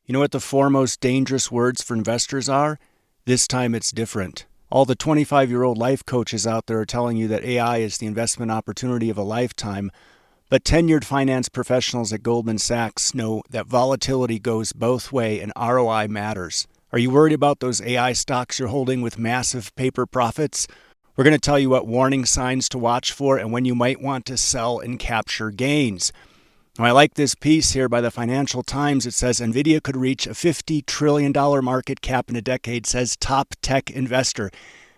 You know what the four most dangerous words for investors are? This time it's different. All the 25-year-old life coaches out there are telling you that AI is the investment opportunity of a lifetime, but tenured finance professionals at Goldman Sachs know that volatility goes both ways and ROI matters. Are you worried about those AI stocks you're holding with massive paper profits? We're going to tell you what warning signs to watch for and when you might want to sell and capture gains. Now, I like this piece here by the Financial Times. It says NVIDIA could reach a $50 trillion market cap in a decade, says top tech investor.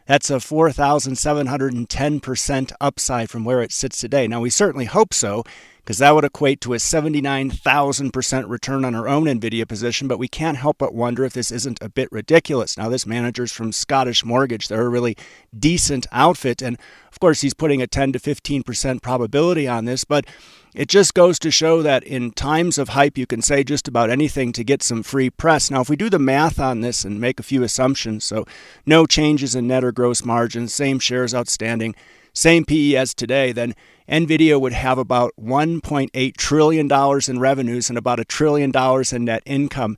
That's a 4,710% upside from where it sits today. Now, we certainly hope so, because that would equate to a 79,000% return on our own NVIDIA position, but we can't help but wonder if this isn't a bit ridiculous. Now, this manager's from Scottish Mortgage. They're a really decent outfit, and of course, he's putting a 10 to 15% probability on this, but it just goes to show that in times of hype, you can say just about anything to get some free press. Now, if we do the math on this and make a few assumptions, so no changes in net or gross margins, same shares outstanding, same PE as today, then NVIDIA would have about $1.8 trillion in revenues and about $1 trillion in net income.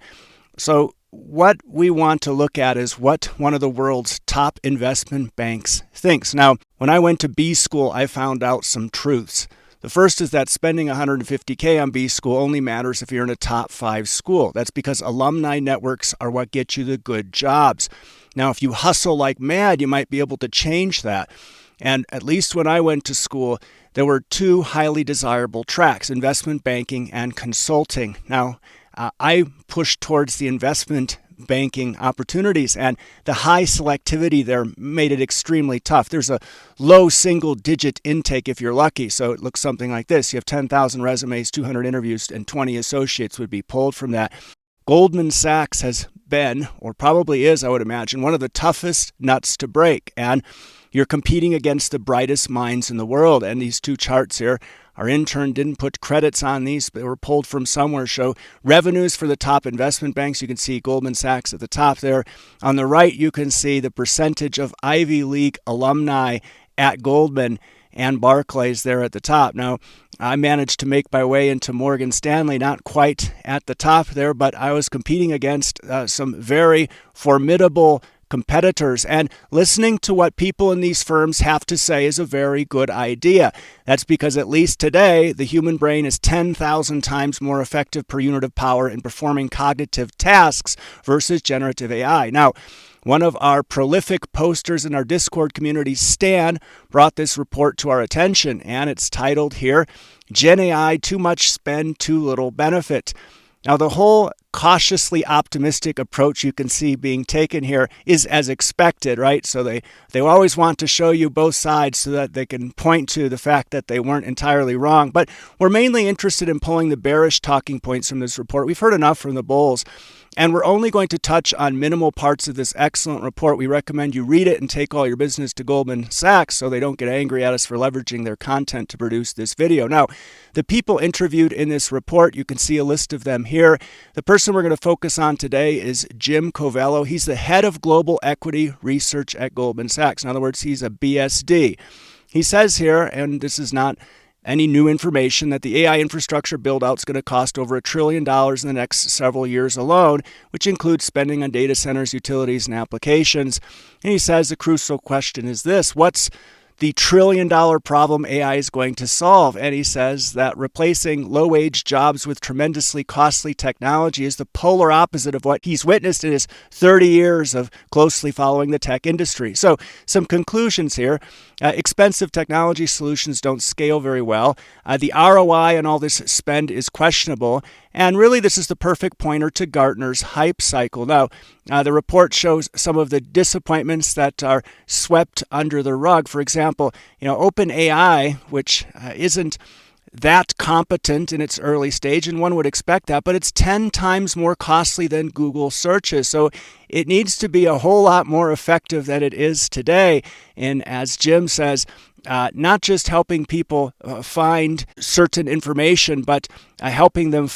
So what we want to look at is what one of the world's top investment banks thinks. Now, when I went to B school, I found out some truths. The first is that spending $150K on B school only matters if you're in a top 5 school. That's because alumni networks are what get you the good jobs. Now, if you hustle like mad, you might be able to change that. And at least when I went to school, there were 2 highly desirable tracks, investment banking and consulting. Now, I pushed towards the investment banking opportunities, and the high selectivity there made it extremely tough. There's a low single-digit intake if you're lucky, so it looks something like this. You have 10,000 resumes, 200 interviews, and 20 associates would be pulled from that. Goldman Sachs has been, or probably is, I would imagine, one of the toughest nuts to break, and you're competing against the brightest minds in the world. And these 2 charts here, our intern didn't put credits on these, but they were pulled from somewhere, show revenues for the top investment banks. You can see Goldman Sachs at the top there. On the right, you can see the percentage of Ivy League alumni at Goldman and Barclays there at the top. Now, I managed to make my way into Morgan Stanley, not quite at the top there, but I was competing against some very formidable competitors, and listening to what people in these firms have to say is a very good idea. That's because at least today, the human brain is 10,000 times more effective per unit of power in performing cognitive tasks versus generative AI. Now, one of our prolific posters in our Discord community, Stan, brought this report to our attention, and it's titled here, Gen AI, Too Much Spend, Too Little Benefit. Now, the whole cautiously optimistic approach you can see being taken here is as expected, right? So they always want to show you both sides so that they can point to the fact that they weren't entirely wrong. But we're mainly interested in pulling the bearish talking points from this report. We've heard enough from the bulls, and we're only going to touch on minimal parts of this excellent report. We recommend you read it and take all your business to Goldman Sachs so they don't get angry at us for leveraging their content to produce this video. Now, the people interviewed in this report, you can see a list of them here. The person we're going to focus on today is Jim Covello. He's the head of global equity research at Goldman Sachs. In other words, he's a BSD. He says here, and this is not any new information, that the AI infrastructure build-out is going to cost over $1 trillion in the next several years alone, which includes spending on data centers, utilities, and applications. And he says the crucial question is this: what's the $1 trillion problem AI is going to solve? And he says that replacing low-wage jobs with tremendously costly technology is the polar opposite of what he's witnessed in his 30 years of closely following the tech industry. So some conclusions here. Expensive technology solutions don't scale very well. The ROI on all this spend is questionable. And really, this is the perfect pointer to Gartner's hype cycle. Now, the report shows some of the disappointments that are swept under the rug. For example, OpenAI, which isn't that competent in its early stage, and one would expect that, but it's 10 times more costly than Google searches. So it needs to be a whole lot more effective than it is today. And as Jim says, not just helping people find certain information, but helping them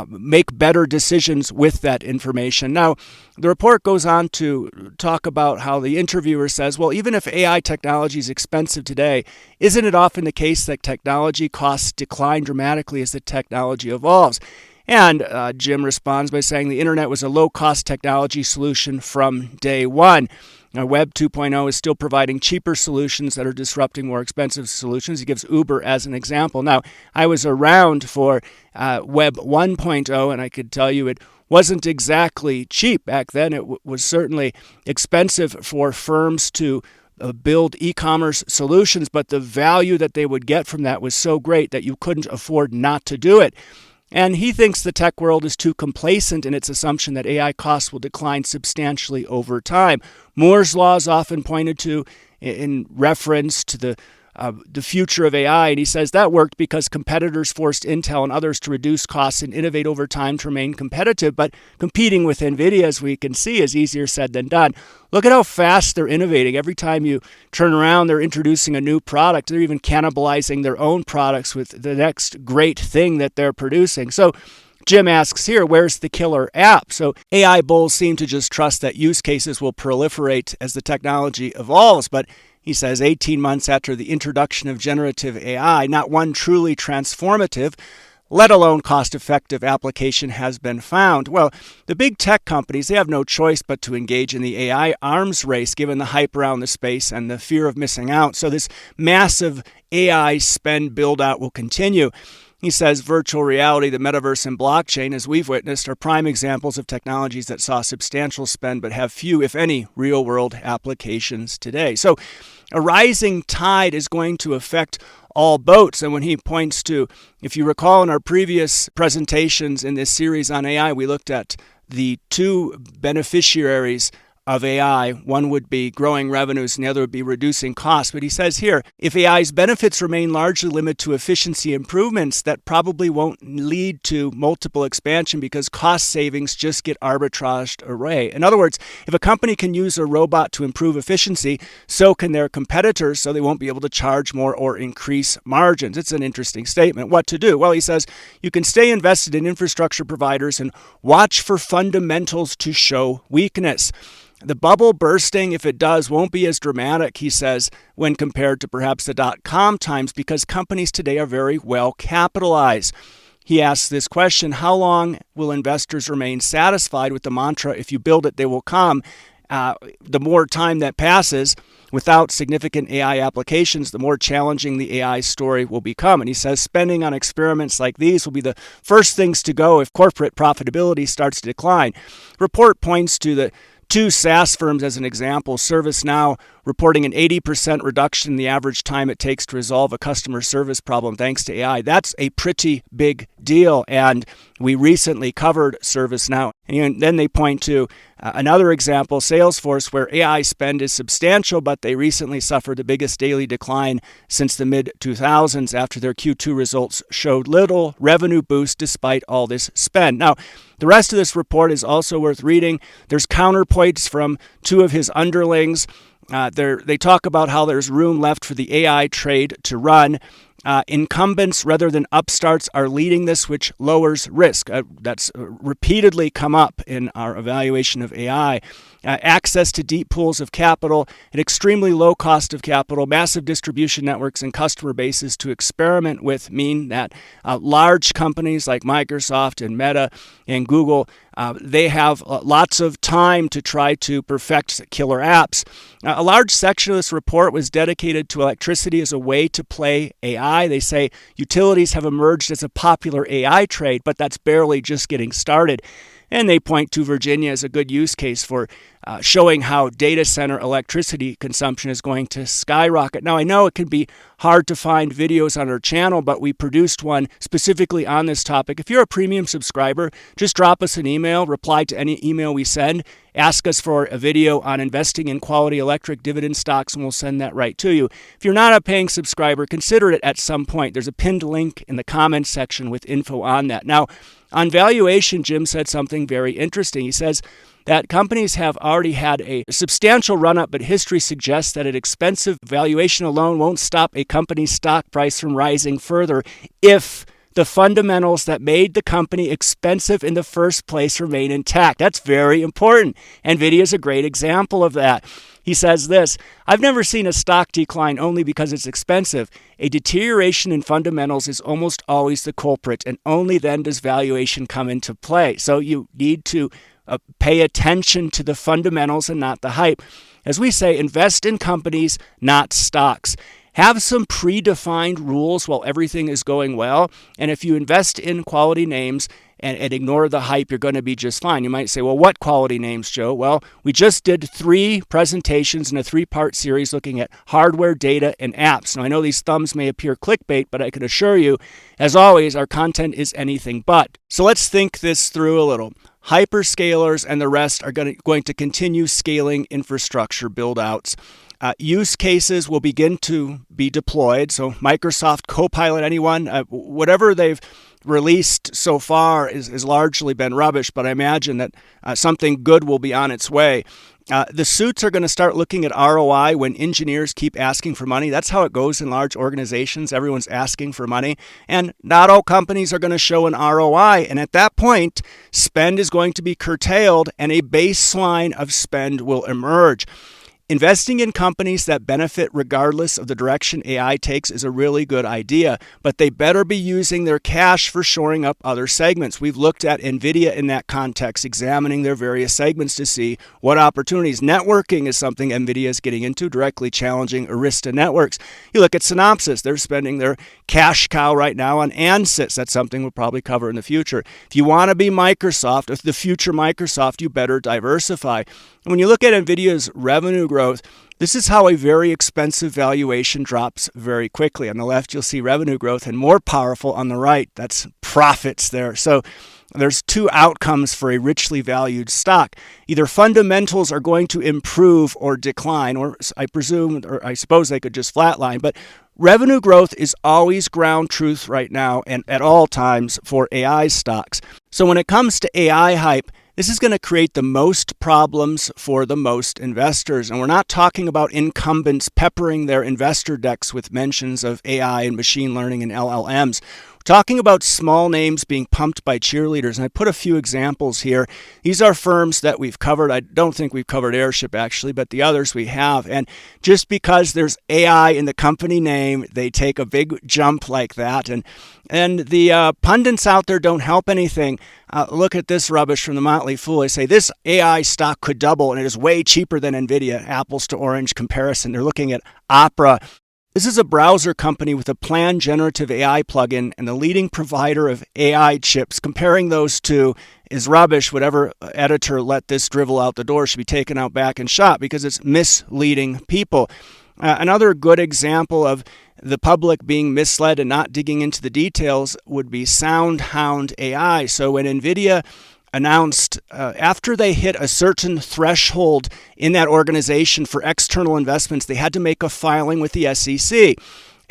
make better decisions with that information. Now, the report goes on to talk about how the interviewer says, well, even if AI technology is expensive today, isn't it often the case that technology costs decline dramatically as the technology evolves? And Jim responds by saying the internet was a low-cost technology solution from day one. Now, Web 2.0 is still providing cheaper solutions that are disrupting more expensive solutions. He gives Uber as an example. Now, I was around for Web 1.0, and I could tell you it wasn't exactly cheap back then. It was certainly expensive for firms to build e-commerce solutions, but the value that they would get from that was so great that you couldn't afford not to do it. And he thinks the tech world is too complacent in its assumption that AI costs will decline substantially over time. Moore's law is often pointed to in reference to the future of AI, and he says that worked because competitors forced Intel and others to reduce costs and innovate over time to remain competitive. But competing with NVIDIA, as we can see, is easier said than done. Look at how fast they're innovating. Every time you turn around, they're introducing a new product. They're even cannibalizing their own products with the next great thing that they're producing. So Jim asks here, where's the killer app? So AI bulls seem to just trust that use cases will proliferate as the technology evolves, but he says 18 months after the introduction of generative AI, not one truly transformative, let alone cost-effective application has been found. Well, the big tech companies, they have no choice but to engage in the AI arms race given the hype around the space and the fear of missing out. So this massive AI spend build-out will continue. He says virtual reality, the metaverse, and blockchain, as we've witnessed, are prime examples of technologies that saw substantial spend but have few, if any, real-world applications today. So a rising tide is going to affect all boats. And when he points to, if you recall in our previous presentations in this series on AI, we looked at the two beneficiaries of AI. One would be growing revenues and the other would be reducing costs. But he says here, if AI's benefits remain largely limited to efficiency improvements, that probably won't lead to multiple expansion because cost savings just get arbitraged away. In other words, if a company can use a robot to improve efficiency, so can their competitors, so they won't be able to charge more or increase margins. It's an interesting statement. What to do? Well, he says, you can stay invested in infrastructure providers and watch for fundamentals to show weakness. The bubble bursting, if it does, won't be as dramatic, he says, when compared to perhaps the dot-com times because companies today are very well capitalized. He asks this question, how long will investors remain satisfied with the mantra, if you build it, they will come? The more time that passes without significant AI applications, the more challenging the AI story will become. And he says spending on experiments like these will be the first things to go if corporate profitability starts to decline. Report points to the two SaaS firms as an example, ServiceNow reporting an 80% reduction in the average time it takes to resolve a customer service problem thanks to AI. That's a pretty big deal, and we recently covered ServiceNow. And then they point to another example, Salesforce, where AI spend is substantial, but they recently suffered the biggest daily decline since the mid-2000s after their Q2 results showed little revenue boost despite all this spend. Now, the rest of this report is also worth reading. There's counterpoints from two of his underlings. They talk about how there's room left for the AI trade to run. Incumbents rather than upstarts are leading this, which lowers risk. That's repeatedly come up in our evaluation of AI. Access to deep pools of capital, an extremely low cost of capital, massive distribution networks and customer bases to experiment with mean that large companies like Microsoft and Meta and Google, they have lots of time to try to perfect killer apps. A large section of this report was dedicated to electricity as a way to play AI. They say utilities have emerged as a popular AI trade, but that's barely just getting started. And they point to Virginia as a good use case for showing how data center electricity consumption is going to skyrocket. Now, I know it can be hard to find videos on our channel, but we produced one specifically on this topic. If you're a premium subscriber, just drop us an email, reply to any email we send, ask us for a video on investing in quality electric dividend stocks, and we'll send that right to you. If you're not a paying subscriber, consider it at some point. There's a pinned link in the comments section with info on that. Now, on valuation, Jim said something very interesting. He says that companies have already had a substantial run-up, but history suggests that an expensive valuation alone won't stop a company's stock price from rising further if the fundamentals that made the company expensive in the first place remain intact. That's very important. NVIDIA is a great example of that. He says this, I've never seen a stock decline only because it's expensive. A deterioration in fundamentals is almost always the culprit, and only then does valuation come into play. So you need to pay attention to the fundamentals and not the hype. As we say, invest in companies, not stocks. Have some predefined rules while everything is going well. And if you invest in quality names and ignore the hype, you're going to be just fine. You might say, well, what quality names, Joe? Well, we just did 3 presentations in a 3-part series looking at hardware, data, and apps. Now, I know these thumbs may appear clickbait, but I can assure you, as always, our content is anything but. So let's think this through a little. Hyperscalers and the rest are going to continue scaling infrastructure build-outs. Use cases will begin to be deployed. So Microsoft Copilot, anyone, whatever they've released so far is largely been rubbish, but I imagine that something good will be on its way. The suits are going to start looking at ROI when engineers keep asking for money. That's how it goes in large organizations. Everyone's asking for money. And not all companies are going to show an ROI. And at that point, spend is going to be curtailed and a baseline of spend will emerge. Investing in companies that benefit regardless of the direction AI takes is a really good idea, but they better be using their cash for shoring up other segments. We've looked at NVIDIA in that context, examining their various segments to see what opportunities. Networking is something NVIDIA is getting into, directly challenging Arista Networks. You look at Synopsys, they're spending their cash cow right now on ANSYS. That's something we'll probably cover in the future. If you want to be Microsoft, if the future Microsoft, you better diversify. When you look at NVIDIA's revenue growth, this is how a very expensive valuation drops very quickly. On the left, you'll see revenue growth, and more powerful on the right, that's profits there. So there's 2 outcomes for a richly valued stock. Either fundamentals are going to improve or decline, or I suppose they could just flatline, but revenue growth is always ground truth right now and at all times for AI stocks. So when it comes to AI hype, this is going to create the most problems for the most investors. And we're not talking about incumbents peppering their investor decks with mentions of AI and machine learning and LLMs. We're talking about small names being pumped by cheerleaders. And I put a few examples here. These are firms that we've covered. I don't think we've covered Airship, actually, but the others we have. And just because there's AI in the company name, they take a big jump like that. And the pundits out there don't help anything. Look at this rubbish from the Motley Fool. They say this AI stock could double, and it is way cheaper than NVIDIA. Apples to orange comparison. They're looking at Opera. This is a browser company with a planned generative AI plugin and the leading provider of AI chips. Comparing those two is rubbish. Whatever editor let this drivel out the door should be taken out back and shot because it's misleading people. Another good example of the public being misled and not digging into the details would be SoundHound AI. So when NVIDIA announced after they hit a certain threshold in that organization for external investments, they had to make a filing with the SEC.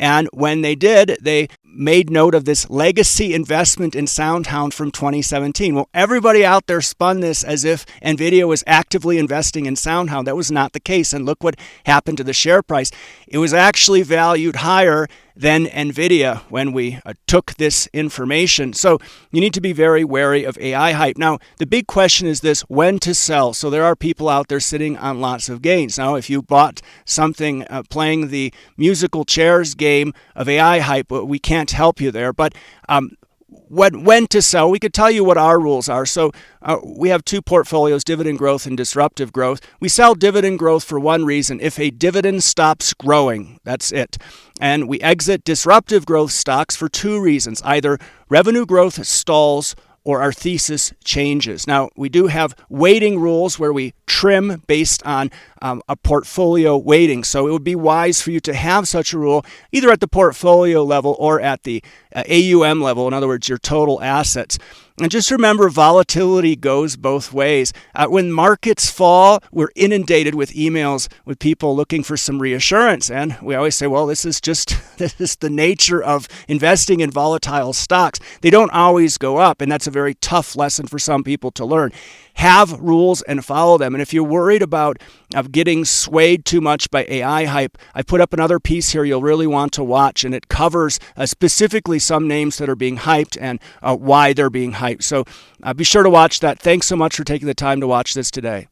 And when they did, they made note of this legacy investment in SoundHound from 2017. Well, everybody out there spun this as if NVIDIA was actively investing in SoundHound. That was not the case. And look what happened to the share price. It was actually valued higher than NVIDIA when we took this information. So you need to be very wary of AI hype. Now, the big question is this: when to sell? So there are people out there sitting on lots of gains. Now, if you bought something playing the musical chairs game of AI hype, we can't help you there. But when to sell, we could tell you what our rules are. So we have 2 portfolios, dividend growth and disruptive growth. We sell dividend growth for one reason: if a dividend stops growing, that's it. And we exit disruptive growth stocks for 2 reasons: either revenue growth stalls or our thesis changes. Now, we do have weighting rules where we trim based on a portfolio weighting. So it would be wise for you to have such a rule either at the portfolio level or at the AUM level, in other words, your total assets. And just remember, volatility goes both ways. When markets fall, we're inundated with emails with people looking for some reassurance. And we always say, well, this is the nature of investing in volatile stocks. They don't always go up, and that's a very tough lesson for some people to learn. Have rules and follow them. And if you're worried about of getting swayed too much by AI hype, I put up another piece here you'll really want to watch, and it covers specifically some names that are being hyped and why they're being hyped. So be sure to watch that. Thanks so much for taking the time to watch this today.